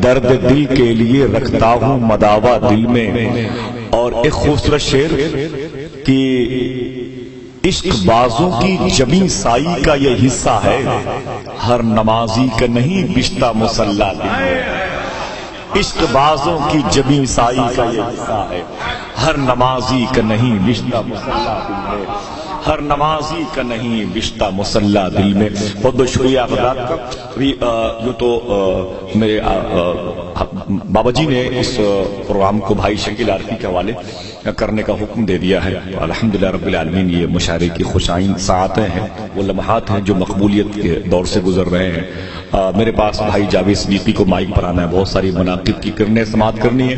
درد دل کے لیے رکھتا ہوں مداوا دل میں. اور ایک خوبصورت شعر کہ عشق بازوں کی جمی سائی کا یہ حصہ ہے، ہر نمازی کا نہیں بشتہ مصلی دل میں. عشق بازوں کی جمی سائی کا یہ حصہ ہے، ہر نمازی کا نہیں بشتہ مصلی دل میں. ہر نمازی کا نہیں بشتہ مصلی دل میں. بہت بہت شکریہ حضرات کا. یوں تو میرے بابا جی نے اس پروگرام کو بھائی شکیل عارفی کے حوالے کرنے کا حکم دے دیا ہے. الحمدللہ رب العالمین یہ مشاعرے کی خوشائن ساعتیں ہیں، وہ لمحات ہیں جو مقبولیت کے دور سے گزر رہے ہیں. میرے پاس بھائی جاوید صدیقی کو مائک پر آنا ہے، بہت ساری مناقب کی کرنے سماعت کرنی ہے،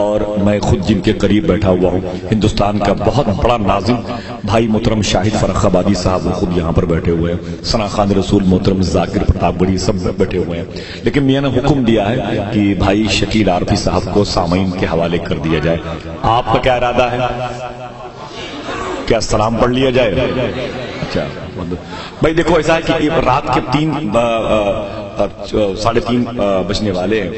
اور میں خود جن کے قریب بیٹھا ہوا ہوں. ہندوستان کا بہت بڑا ناظم بھائی محترم شاہد فرخ آبادی صاحب وہ خود یہاں پر بیٹھے ہوئے ہیں. ثنا خان رسول محترم ذاکر پرتاپ گڑھی سب بیٹھے ہوئے ہیں. لیکن میں نے حکم دیا ہے کہ بھائی شکیل عارفی صاحب کو سامعین کے حوالے کر دیا جائے. آپ کا کیا ارادہ ہے؟ کیا سلام پڑھ لیا جائے؟ اچھا بھائی دیکھو ایسا ہے کہ رات کے 3:30 بجنے والے ہیں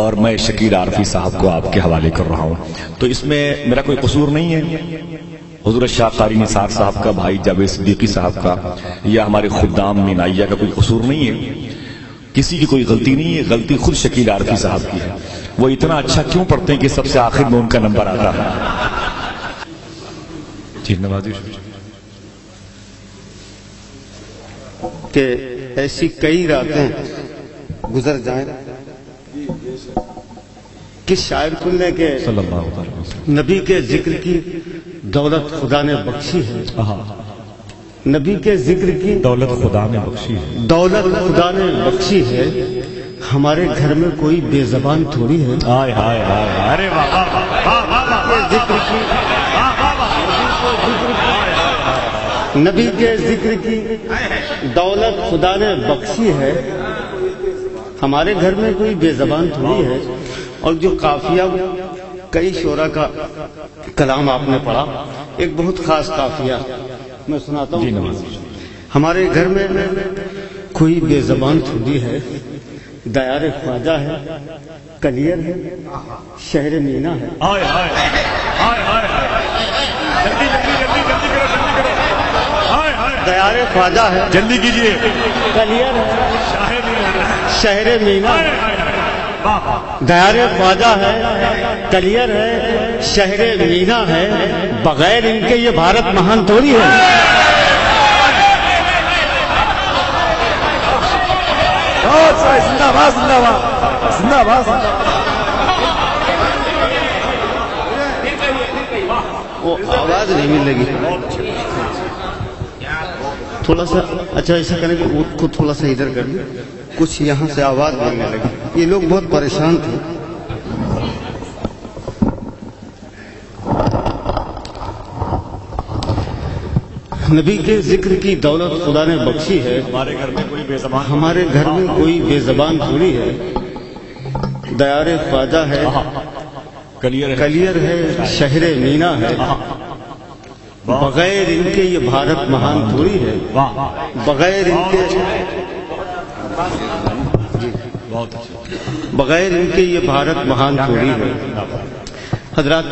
اور میں شکیل عارفی صاحب کو آپ کے حوالے کر رہا ہوں، تو اس میں میرا کوئی قصور نہیں ہے. حضور شاہ قاری نثار صاحب کا، بھائی جاوید صدیقی صاحب کا، یا ہمارے خدام مینائیہ کا کوئی قصور نہیں ہے. کسی کی کوئی غلطی نہیں ہے، غلطی خود شکیل عارفی صاحب کی ہے. وہ اتنا اچھا کیوں پڑھتے ہیں کہ سب سے آخر میں ان کا نمبر آتا ہے. جی نوازی کہ ایسی کئی راتیں گزر جائیں کہ شاعر کو لے کے صلی اللہ علیہ وسلم نبی کے ذکر کی دولت خدا نے بخشی ہے. نبی کے ذکر کی دولت خدا نے بخشی ہے. دولت خدا نے بخشی ہے. ہمارے گھر میں کوئی بے زبان تھوڑی ہے. ہائے ہائے ہائے، ارے نبی کے ذکر کی دولت خدا نے بخشی ہے. ہمارے گھر میں کوئی بے زبان تھوڑی ہے. اور جو قافیہ کئی شعراء کا کلام آپ نے پڑھا، ایک بہت خاص قافیہ میں سناتا ہوں. ہمارے گھر میں کوئی بے زبان تھوڑی ہے، دیار خواجہ ہے، کلیر ہے، شہر مینا ہے. دیار خواجہ ہے، جلدی کیجیے، کلیر ہے، شہر مینا ہے. دیار خواجہ ہے، کلیر ہے، شہر مینا ہے. بغیر ان کے یہ بھارت مہان تھوڑی ہے. زندہ باد زندہ باد زندہ باد. وہ آواز نہیں مل لگی. تھوڑا سا اچھا ایسا کریں کہ وہ خود تھوڑا سا ادھر کر لیں، کچھ یہاں سے آواز ملنے لگی. یہ لوگ بہت پریشان تھے. نبی کے ذکر کی دولت خدا نے بخشی ہے. ہمارے گھر میں کوئی بے زبان، ہمارے گھر میں کوئی بے زبان تھوڑی ہے. دیار خواجہ ہے، کلیر ہے، شہر مینا ہے. بغیر ان کے یہ بھارت مہان تھوڑی ہے. بغیر ان کے یہ بھارت مہان تھوڑی ہے. حضرات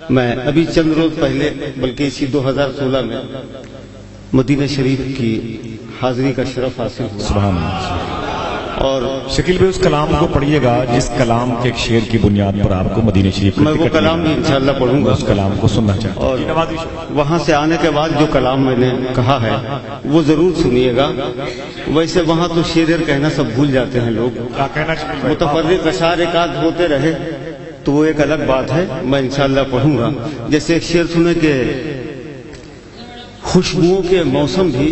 میں ابھی چند روز پہلے بلکہ اسی 2016 میں مدینہ شریف کی حاضری کا شرف حاصل ہوا. سبحان اللہ. اور شکیل بھائی اس کلام کو پڑھیے گا جس کلام کے ایک شعر کی بنیاد پر آپ کو مدینہ شریف میں وہ کلام بھی انشاءاللہ پڑھوں گا. اس کلام کو سننا چاہتا ہوں. اور وہاں سے آنے کے بعد جو کلام میں نے کہا ہے وہ ضرور سنیے گا. ویسے وہاں تو شعر کہنا سب بھول جاتے ہیں لوگ. متفرق اشعار ایک آدھ ہوتے رہے تو وہ ایک الگ بات ہے. میں انشاءاللہ پڑھوں گا. جیسے ایک شعر سنے کہ خوشبوؤں کے موسم بھی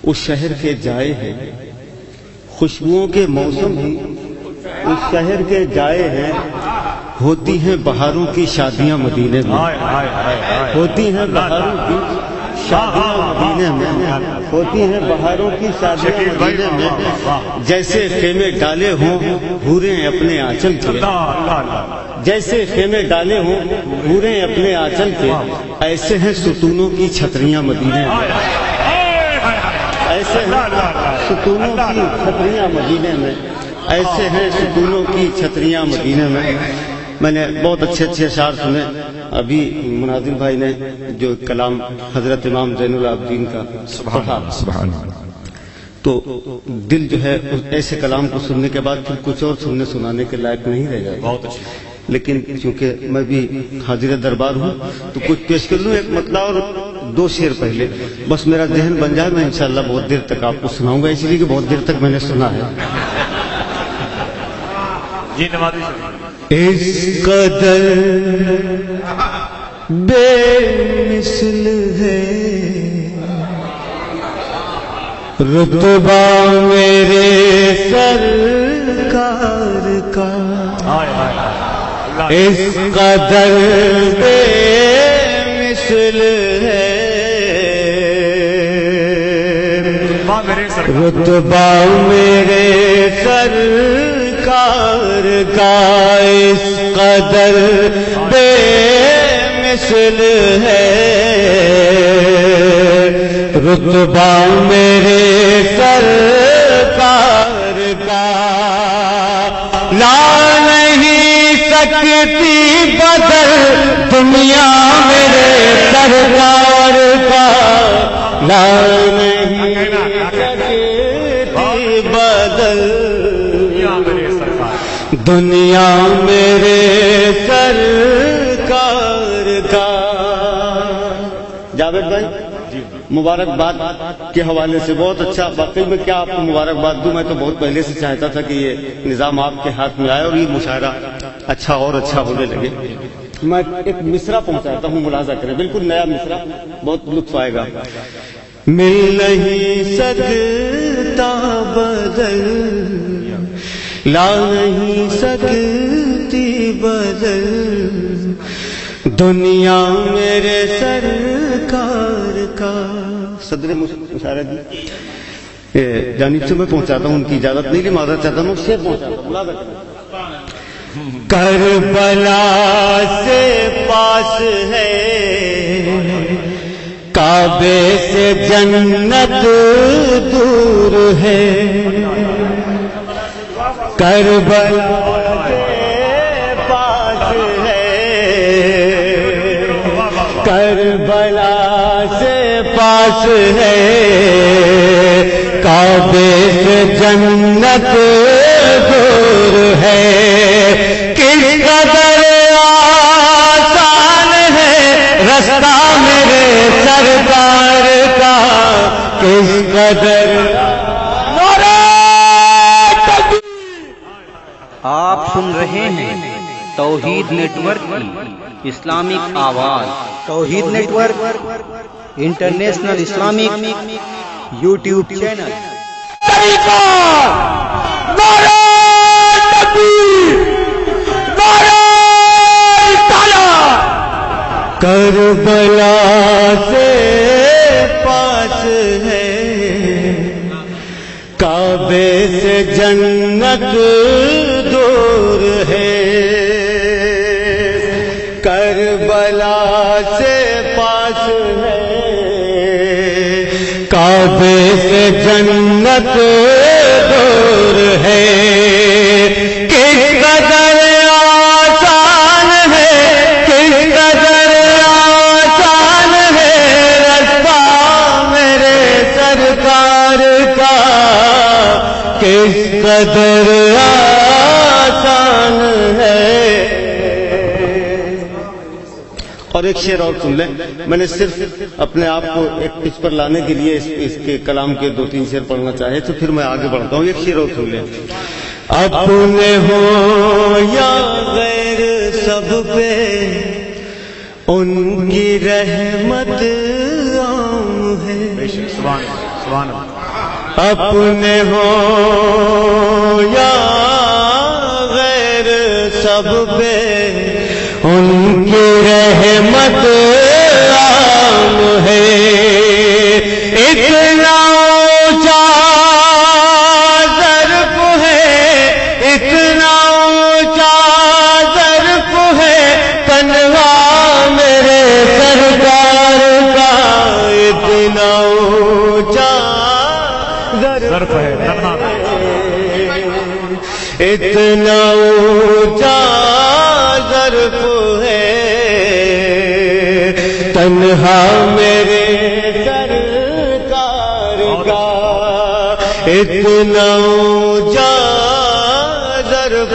اس شہر کے جائے ہیں. خوشبوؤں کے موسم بھی اس شہر کے جائے ہیں. ہوتی ہیں بہاروں کی شادیاں مدینے میں. ہوتی ہیں بہاروں کی شادیاں مدینے میں. ہوتی ہیں بہاروں کی شادیاں مدینے میں. جیسے خیمے ڈالے ہوں حوریں اپنے آنچل کے. جیسے خیمے ڈالے ہوں حوریں اپنے آنچل کے. ایسے ہیں ستونوں کی چھتریاں مدینے میں. ایسے ہیں ستونوں کی چھتریاں مدینے میں. ایسے ہیں ستونوں کی چھتریاں مدینے میں. میں نے بہت اچھے اچھے اشعار سنے. ابھی مناظر بھائی نے جو کلام حضرت امام زین العابدین کا سبحان اللہ. تو دل جو ہے ایسے کلام کو سننے کے بعد پھر کچھ اور سننے سنانے کے لائق نہیں رہ جاتا. بہت اچھا. لیکن چونکہ میں بھی حاضر دربار ہوں تو کچھ پیش کر لوں. ایک مطلع اور 2 شعر پہلے بس میرا ذہن بن جائے. میں انشاءاللہ بہت دیر تک آپ کو سناؤں گا، اس لیے کہ بہت دیر تک میں نے سنا ہے. جی نمازی اس قدر بے مثل ہے رتبہ میرے سرکار کا، اس قدر بے مثل ہے رتبہ میرے سرکار کا، اس قدر بے مثل ہے رتبہ میرے سرکار کا. لا نہیں سکتی بدل دنیا میرے سرکار کا، لا نہیں سکتی بدل دنیا میرے سرکار کا. جاوید بھائی مبارکباد کے حوالے سے بہت اچھا. واقعی میں کیا آپ کو مبارکباد دوں، میں تو بہت پہلے سے چاہتا تھا کہ یہ نظام آپ کے ہاتھ میں آئے اور یہ مشاعرہ اچھا اور اچھا ہونے لگے. میں ایک مصرع پہنچاتا ہوں، ملاحظہ کریں، بالکل نیا مصرع، بہت لطف آئے گا. مل نہیں سکتا بدل، لا نہیں سکتی بدل دنیا میرے سرکار کا. صدر مشاعرہ دی جانب سے میں پہنچاتا ہوں، ان کی اجازت نہیں لی، معذرت چاہتا ہوں. شعر پہنچاتا ہوں. کربلا سے پاس ہے کعبے سے جنت دور ہے، کربلا سے پاس ہے کربلا سے پاس ہے کعبے سے جنت دور ہے. کس قدر آسان ہے رستہ میرے سرکار کا، کس قدر. آپ سن رہے ہیں توحید نیٹ ورک کی اسلامک آواز. Tawheed network international Islamic YouTube channel. Karbala سے پاس ہے کعبے سے جنت دور ہے، کربلا سے پاس ہے کعبے سے جنت دور ہے. کس قدر آسان ہے، کس قدر آسان ہے رستہ میرے سرکار کا، کس قدر آسان ہے. اور ایک شعر اور سن لیں. میں نے صرف اپنے آپ کو ایک پچ پر لانے کے لیے اس کے کلام کے 2-3 شعر پڑھنا چاہے تو پھر میں آگے بڑھتا ہوں. ایک شعر اور سن لیں. اپنے ہو یا غیر سب پہ ان کی رحمت عام ہے، اپنے ہو یا غیر سب پہ ان کی رحمت عام ہے. اتنا اونچا ظرف ہے، اتنا اونچا ظرف ہے تنہا میرے سرکار کا، اتنا اونچا ظرف ہے اتنا اونچا ظرف ہے تنہا میرے سرکار کا، اتنا اونچا ظرف